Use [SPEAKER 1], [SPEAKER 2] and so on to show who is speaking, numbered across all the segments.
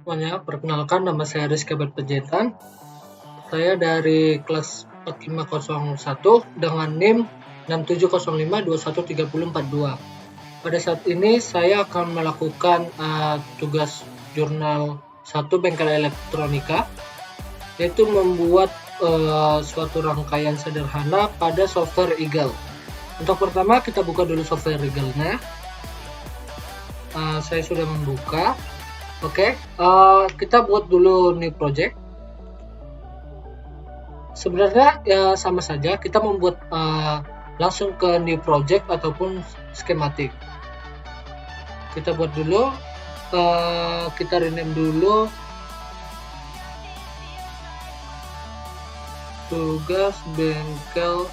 [SPEAKER 1] Semuanya, perkenalkan nama saya Rizky Berpejetan. Saya dari kelas 4501 dengan NIM 6705213042. Pada saat ini saya akan melakukan tugas jurnal 1 bengkel elektronika, yaitu membuat suatu rangkaian sederhana pada software Eagle. Untuk pertama kita buka dulu software Eagle-nya. Saya sudah membuka. Oke, kita buat dulu new project. Sebenarnya ya sama saja, kita membuat langsung ke new project ataupun skematik. Kita buat dulu, kita rename dulu tugas bengkel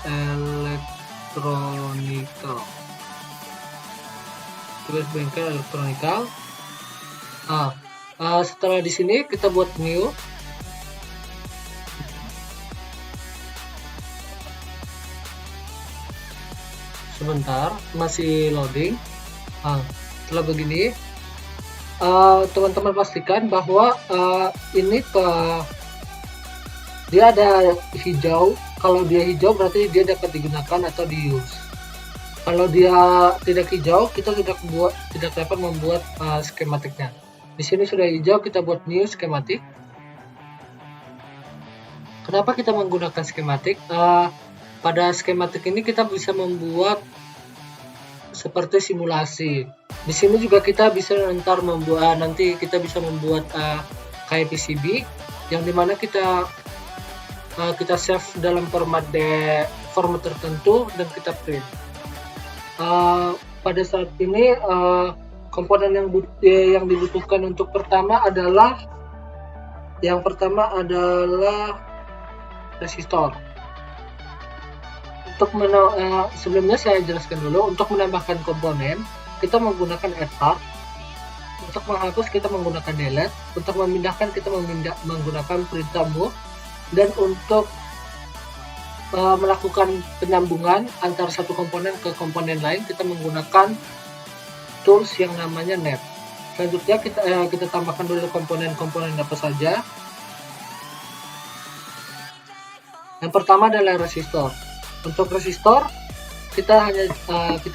[SPEAKER 1] elektronika. Tugas bengkel elektronika. Setelah di sini kita buat new. Sebentar, masih loading. Setelah begini, teman-teman pastikan bahwa ini dia ada hijau. Kalau dia hijau berarti dia dapat digunakan atau di-use. Kalau dia tidak hijau, kita tidak dapat membuat skematiknya. Di sini sudah hijau, kita buat new skematik. Kenapa kita menggunakan skematik? Pada skematik ini kita bisa membuat seperti simulasi. Di sini juga kita bisa nanti kita bisa membuat kayak PCB yang dimana kita save dalam format tertentu dan kita print. Pada saat ini komponen yang dibutuhkan untuk yang pertama adalah resistor. Sebelumnya saya jelaskan dulu, untuk menambahkan komponen kita menggunakan add part, untuk menghapus kita menggunakan delete, untuk memindahkan kita menggunakan perintah move, dan untuk melakukan penyambungan antara satu komponen ke komponen lain kita menggunakan tools yang namanya net. Selanjutnya kita tambahkan dulu komponen-komponen apa saja. Yang pertama adalah resistor. Untuk resistor kita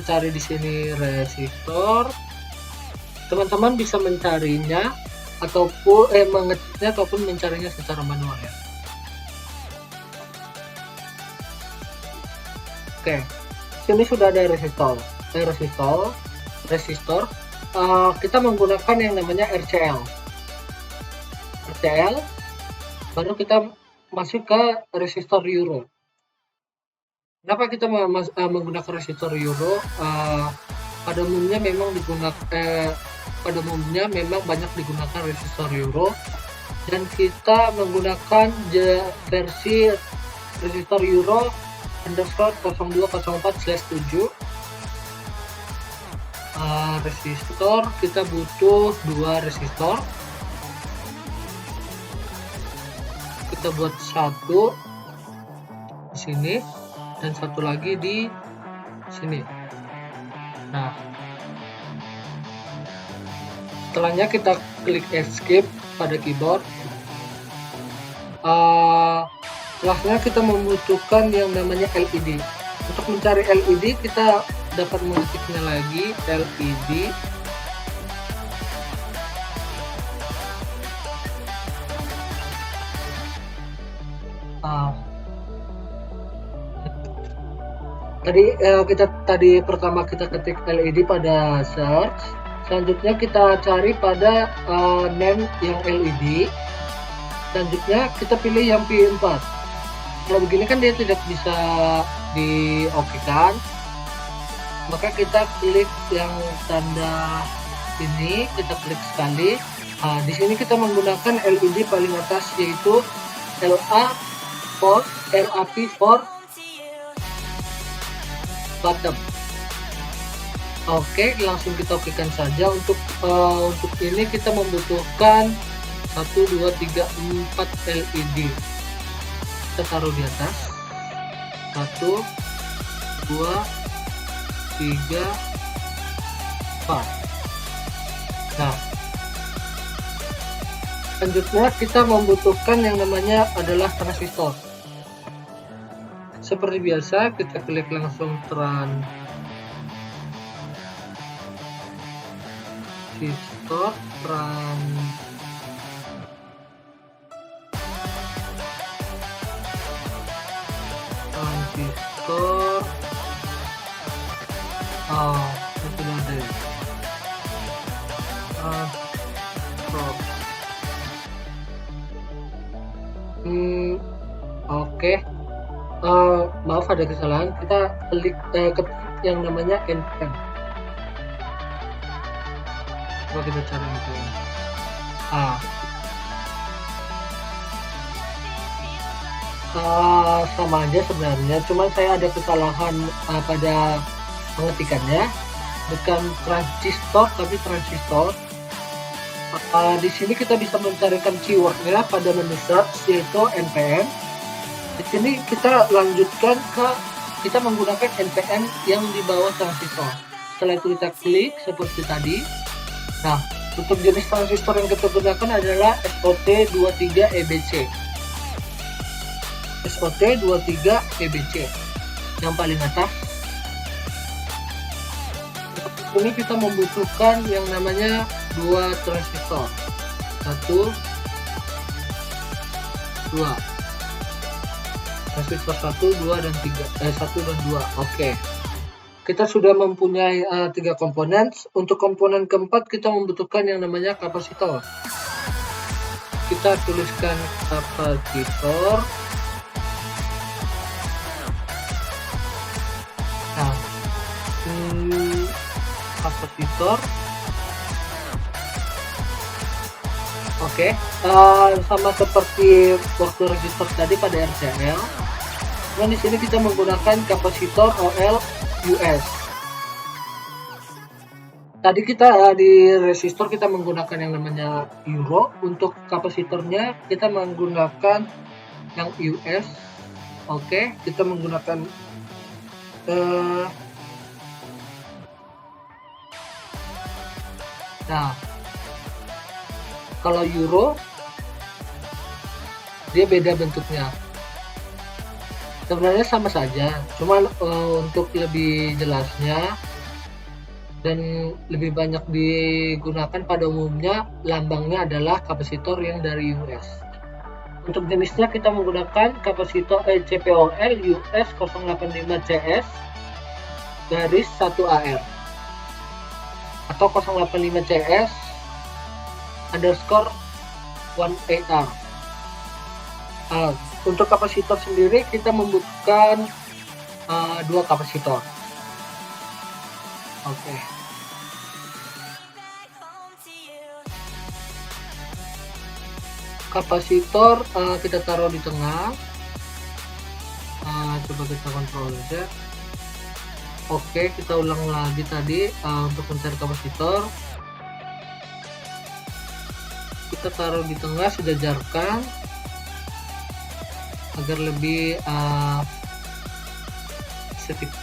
[SPEAKER 1] cari di sini resistor. Teman-teman bisa mencarinya ataupun mengetiknya ataupun mencarinya secara manual ya. Oke, sini sudah ada resistor. Kita menggunakan yang namanya RCL. Baru kita masuk ke resistor euro. Kenapa kita menggunakan resistor euro? Pada umumnya memang banyak digunakan resistor euro, dan kita menggunakan versi resistor euro _0204/7. Resistor kita butuh 2 resistor. Kita buat satu di sini dan satu lagi di sini. Nah, setelahnya kita klik escape pada keyboard. Setelahnya kita membutuhkan yang namanya LED. Untuk mencari LED kita dapat mengetiknya lagi LED. Pertama kita ketik LED pada search, selanjutnya kita cari pada name yang LED, selanjutnya kita pilih yang P4. Kalau begini kan dia tidak bisa diokekan, maka kita klik yang tanda ini, kita klik sekali. Di sini kita menggunakan LED paling atas, yaitu LAP4 bottom. Oke, langsung kita okekan saja. Untuk ini kita membutuhkan 1, 2, 3, 4 LED. Kita taruh di atas. 1, 2, 3, 4. Nah, selanjutnya kita membutuhkan yang namanya adalah transistor. Seperti biasa, kita klik langsung transistor, oh, itu sudah ada ya. Oke. Maaf ada kesalahan, kita ketik yang namanya npm. Coba kita cari npm. Sama aja sebenarnya, cuman saya ada kesalahan pada pengetikannya, bukan transistor tapi transistor. Di sini kita bisa mencarikan keywordnya pada menu search, yaitu npm. Di sini kita lanjutkan kita menggunakan npm yang di bawah transistor. Setelah itu kita klik seperti tadi. Nah, untuk jenis transistor yang kita gunakan adalah SOT23EBC. SOT23EBC yang paling atas. Ini kita membutuhkan yang namanya 2 transistor, 1, 2 transistor, 1, 2, dan 3, 1 dan 2. Oke, kita sudah mempunyai 3 komponen. Untuk komponen keempat kita membutuhkan yang namanya kapasitor. Kita tuliskan kapasitor. Nah, kapasitor. Oke, sama seperti waktu resistor tadi pada RCL. Dan di sini kita menggunakan kapasitor OL US. Tadi kita di resistor kita menggunakan yang namanya euro. Untuk kapasitornya kita menggunakan yang US. Oke, kita menggunakan nah, kalau euro dia beda bentuknya. Sebenarnya sama saja, cuman untuk lebih jelasnya dan lebih banyak digunakan pada umumnya, lambangnya adalah kapasitor yang dari US. Untuk jenisnya kita menggunakan kapasitor CPOL US 085CS garis 1AR atau 085CS underscore 18R. Untuk kapasitor sendiri kita membutuhkan 2 kapasitor. Oke. Kapasitor kita taruh di tengah. Coba kita kontrol Z. Oke, kita ulang lagi tadi untuk mencari kapasitor. Kita taruh di tengah, sejajarkan agar lebih sedikit.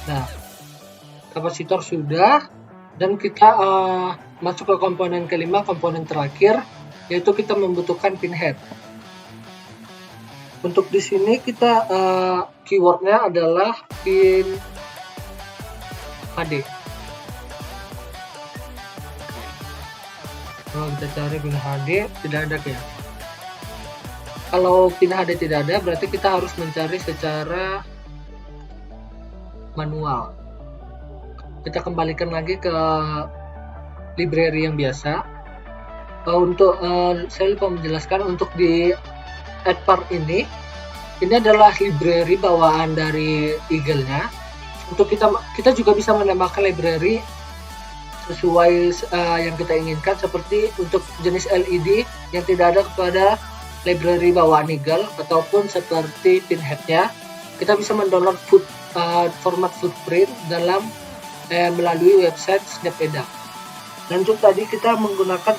[SPEAKER 1] Nah, kapasitor sudah, dan kita masuk ke komponen kelima, komponen terakhir, yaitu kita membutuhkan pinhead. Untuk di sini kita keywordnya adalah pin HD. Kalau kita cari pin HD tidak ada ya. Kalau pin HD tidak ada, berarti kita harus mencari secara manual. Kita kembalikan lagi ke library yang biasa. Untuk saya lupa menjelaskan, untuk di AdPart ini adalah library bawaan dari Eagle-nya. Untuk kita juga bisa menambahkan library sesuai yang kita inginkan, seperti untuk jenis LED yang tidak ada kepada library bawaan Eagle, ataupun seperti pinhead-nya kita bisa mendownload format footprint melalui website Snapeda. Lanjut, tadi kita menggunakan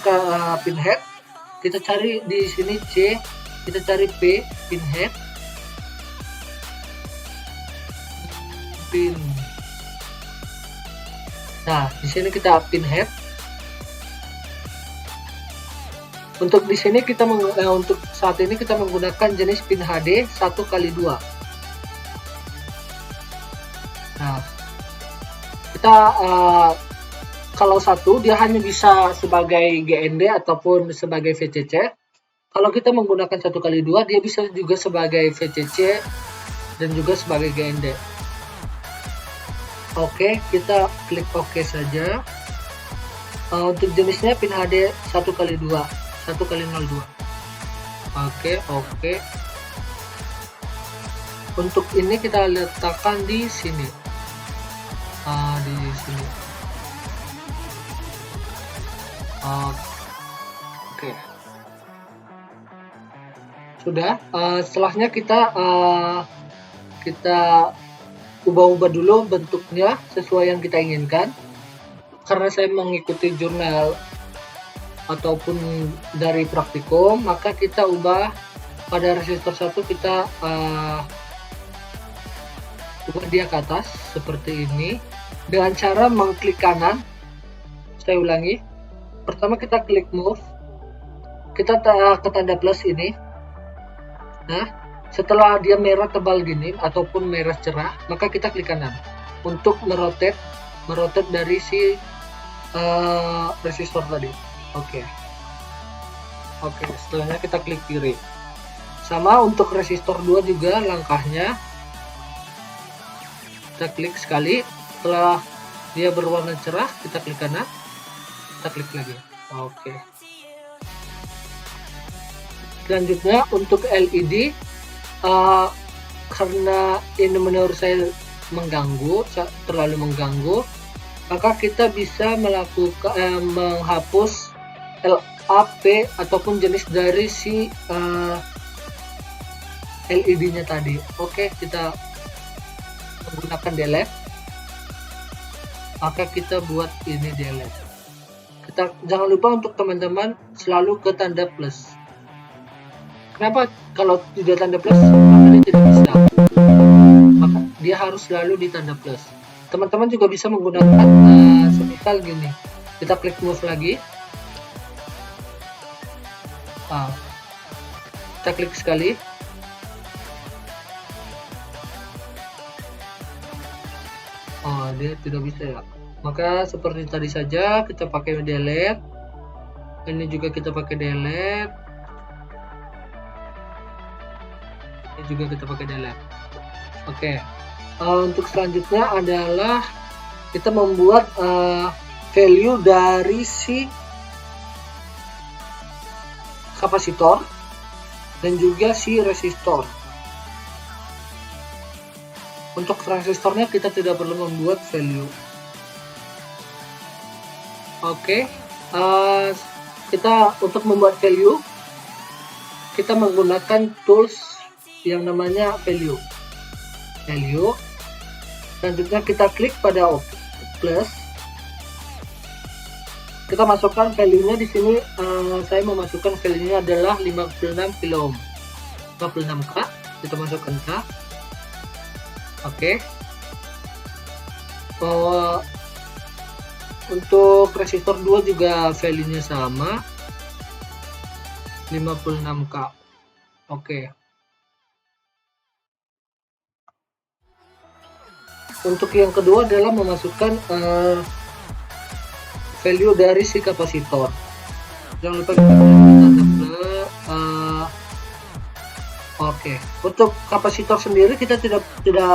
[SPEAKER 1] pinhead, kita cari di sini C, kita cari P, pinhead, Nah, di sini kita pin head. Untuk di sini kita untuk saat ini kita menggunakan jenis pin HD 1x2. Nah, kita kalau satu dia hanya bisa sebagai GND ataupun sebagai VCC. Kalau kita menggunakan 1x2 dia bisa juga sebagai VCC dan juga sebagai GND. Oke, kita klik OK saja. Untuk jenisnya pin HD 1x2, 1x02. Oke. Untuk ini kita letakkan di sini. Di sini. Oke. Sudah. Setelahnya kita ubah-ubah dulu bentuknya sesuai yang kita inginkan. Karena saya mengikuti jurnal ataupun dari praktikum, maka kita ubah pada resistor 1 kita ubah dia ke atas seperti ini dengan cara mengklik kanan. Saya ulangi, pertama kita klik move, kita ke tanda plus ini. Nah, setelah dia merah tebal gini ataupun merah cerah, maka kita klik kanan untuk merotate dari si resistor tadi. Oke, setelahnya kita klik kiri. Sama untuk resistor 2 juga langkahnya, kita klik sekali, setelah dia berwarna cerah kita klik kanan, kita klik lagi. Oke. Selanjutnya untuk LED, karena ini menurut saya terlalu mengganggu, maka kita bisa melakukan menghapus LAP ataupun jenis dari si LED-nya tadi. Oke, kita menggunakan delete. Maka kita buat ini delete. Jangan lupa untuk teman-teman selalu ke tanda plus. Kenapa kalau tidak tanda plus maka dia tidak bisa? Maka dia harus selalu di tanda plus. Teman-teman juga bisa menggunakan semisal gini, kita klik move lagi, kita klik sekali, dia tidak bisa ya. Maka seperti tadi saja kita pakai delete, ini juga kita pakai delete, ini juga kita pakai delete. Oke. Untuk selanjutnya adalah kita membuat value dari si kapasitor dan juga si resistor. Untuk resistornya kita tidak perlu membuat value. Oke, kita untuk membuat value kita menggunakan tools yang namanya value. Selanjutnya kita klik pada plus, kita masukkan value-nya di sini. Saya memasukkan value-nya adalah 56 kilo ohm, 56K, kita masukkan K. Oke. Untuk resistor 2 juga value-nya sama, 56K. Oke. Untuk yang kedua adalah memasukkan value dari si kapasitor. Jangan lupa kita tanda plus. Oke. Untuk kapasitor sendiri kita tidak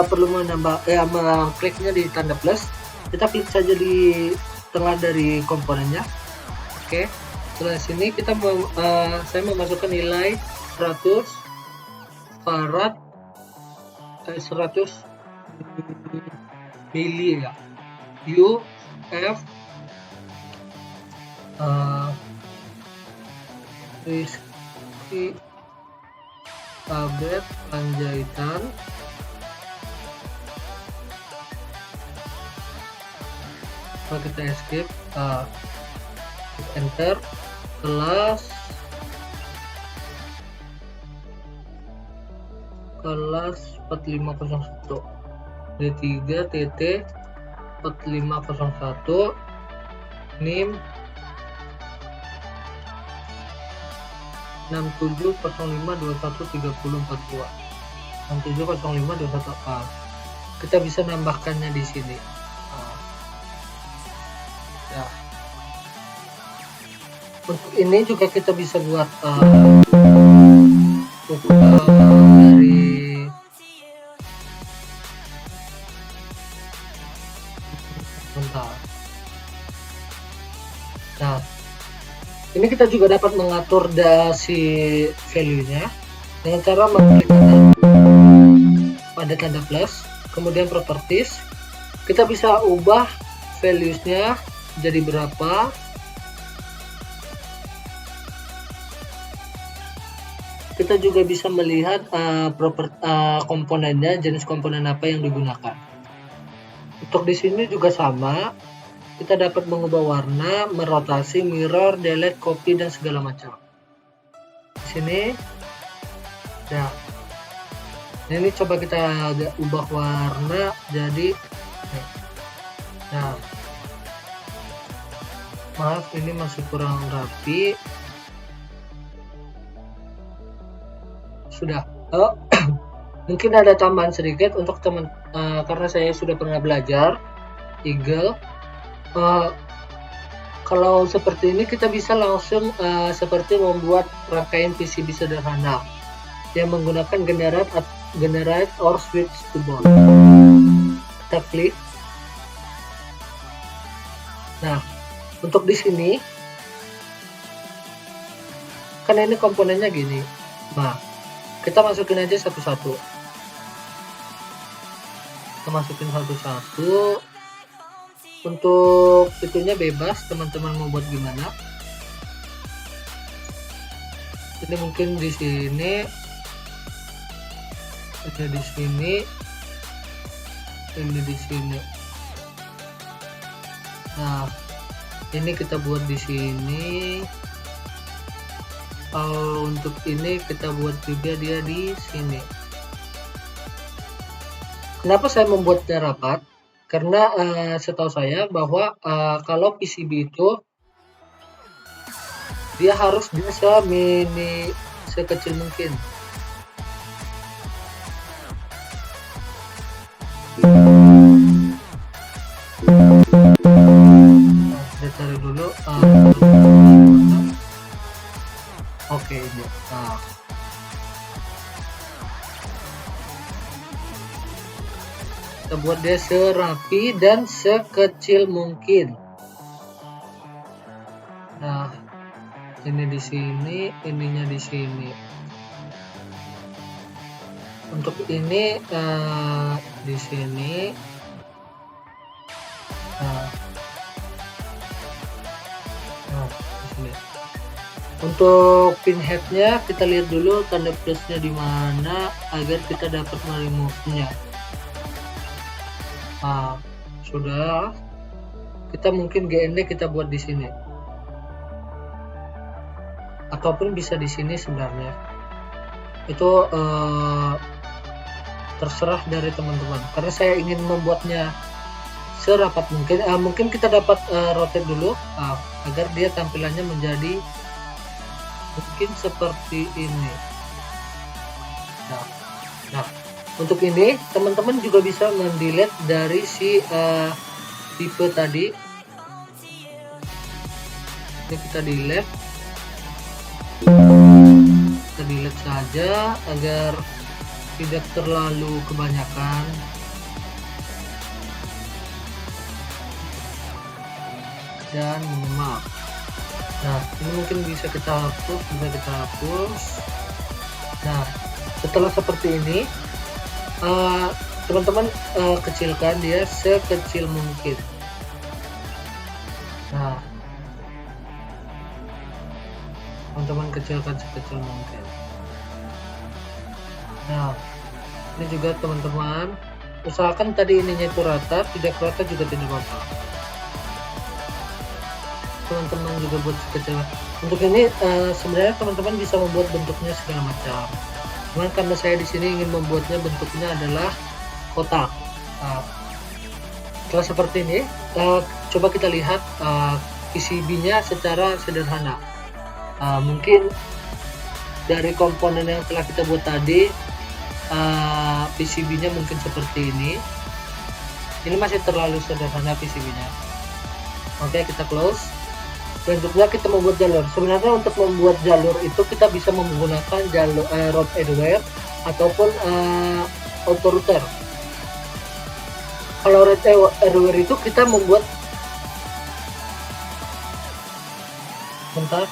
[SPEAKER 1] perlu menambah mengkliknya di tanda plus. Kita klik saja di tengah dari komponennya. Oke. Setelah sini kita saya memasukkan nilai 100 farad 100 mili ya, UF Rizky Abed Panjaitan, kita escape, enter, kelas 4501 D3 TT 4501 NIM 6705213042 670521. Kita bisa nambahkannya di sini. Ya. Untuk ini juga kita bisa buat dari bentar. Nah, ini kita juga dapat mengatur si value-nya dengan cara mengklik kanan pada tanda plus, kemudian properties. Kita bisa ubah values-nya jadi berapa. Kita juga bisa melihat komponennya, jenis komponen apa yang digunakan. Untuk di sini juga sama, kita dapat mengubah warna, merotasi, mirror, delete, copy, dan segala macam. Di sini, ya. Ini coba kita ubah warna jadi, nah, maaf ini masih kurang rapi. Sudah. Mungkin ada tambahan sedikit untuk teman, karena saya sudah pernah belajar Eagle. Kalau seperti ini kita bisa langsung seperti membuat rangkaian PCB sederhana yang menggunakan generate or switch to board. Kita klik. Nah, untuk di sini karena ini komponennya gini. Nah, kita masukin aja satu-satu. Kita masukin satu-satu. Untuk itunya bebas, teman-teman mau buat gimana. Ini mungkin di sini, ini di sini, ini di sini. Nah, ini kita buat di sini. Untuk ini kita buat juga dia di sini. Kenapa saya membuatnya rapat? Karena setahu saya bahwa kalau PCB itu dia harus bisa sekecil mungkin. Nah, kita cari dulu. Oke, ini. Nah, kita buat dia serapi dan sekecil mungkin. Nah, ini di sini, ininya di sini. Untuk ini di sini. Nah, di sini. Untuk pinheadnya kita lihat dulu tanda plusnya di mana agar kita dapat meremovenya. Nah, sudah. Kita mungkin GND kita buat di sini. Ataupun bisa di sini sebenarnya. Itu terserah dari teman-teman. Karena saya ingin membuatnya serapat mungkin. Mungkin kita dapat rotate dulu agar dia tampilannya menjadi mungkin seperti ini. Nah, untuk ini teman-teman juga bisa mendelete dari si tipe tadi. Ini kita delete. Kita delete saja agar tidak terlalu kebanyakan. Dan maaf. Nah, ini mungkin bisa kita hapus, Nah, setelah seperti ini, teman-teman kecilkan dia sekecil mungkin. Nah, teman-teman kecilkan sekecil mungkin. Nah, ini juga teman-teman usahakan tadi ininya itu rata, tidak rata juga tidak apa-apa. Teman-teman juga buat sekecil. Untuk ini sebenarnya teman-teman bisa membuat bentuknya segala macam. Cuman karena saya di sini ingin membuatnya bentuknya adalah kotak. Nah, Setelah seperti ini, coba kita lihat PCB-nya secara sederhana. Mungkin dari komponen yang telah kita buat tadi, PCB-nya mungkin seperti ini. Ini masih terlalu sederhana PCB-nya. Oke, kita close. Selanjutnya kita membuat jalur. Sebenarnya untuk membuat jalur itu kita bisa menggunakan jalur road anywhere ataupun auto router. Kalau road anywhere itu kita membuat bentar.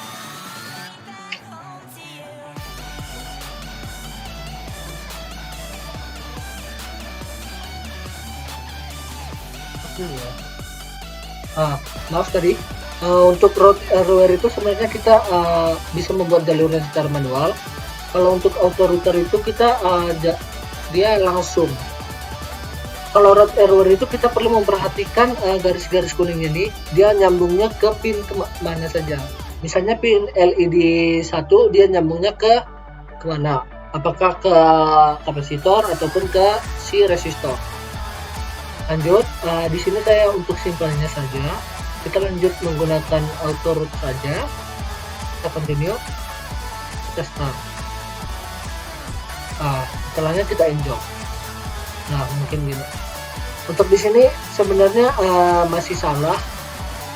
[SPEAKER 1] Maaf tadi, untuk road anywhere itu sebenarnya kita bisa membuat jalurnya secara manual. Kalau untuk auto router itu kita dia langsung. Kalau road anywhere itu kita perlu memperhatikan garis-garis kuning ini, dia nyambungnya ke pin mana saja. Misalnya pin LED 1 dia nyambungnya ke mana? Apakah ke kapasitor ataupun ke si resistor. Lanjut, di sini saya untuk simpelnya saja, kita lanjut menggunakan auto root saja. Kita continue, kita start. Setelahnya kita enjoy. Nah, mungkin gini. Untuk di sini sebenarnya masih salah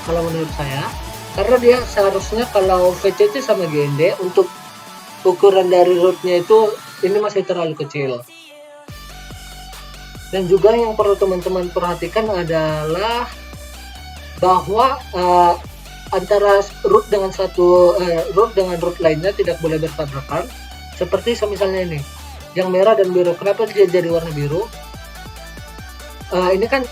[SPEAKER 1] kalau menurut saya, karena dia seharusnya kalau VCC sama GND untuk ukuran dari rootnya itu ini masih terlalu kecil. Dan juga yang perlu teman-teman perhatikan adalah bahwa antara root dengan root dengan root lainnya tidak boleh bertabrakan. Seperti misalnya ini, yang merah dan biru. Kenapa dia jadi warna biru? Ini kan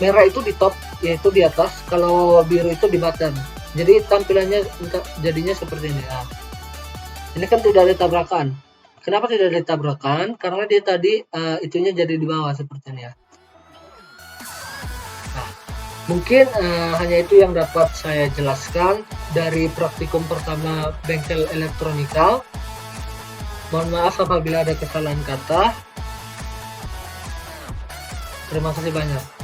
[SPEAKER 1] merah itu di top, yaitu di atas. Kalau biru itu di bottom. Jadi tampilannya jadinya seperti ini. Ini kan tidak ada tabrakan. Kenapa tidak ada tabrakan? Karena dia tadi itunya jadi di bawah seperti ini ya. Nah, mungkin hanya itu yang dapat saya jelaskan dari praktikum pertama bengkel elektronika. Mohon maaf apabila ada kesalahan kata. Terima kasih banyak.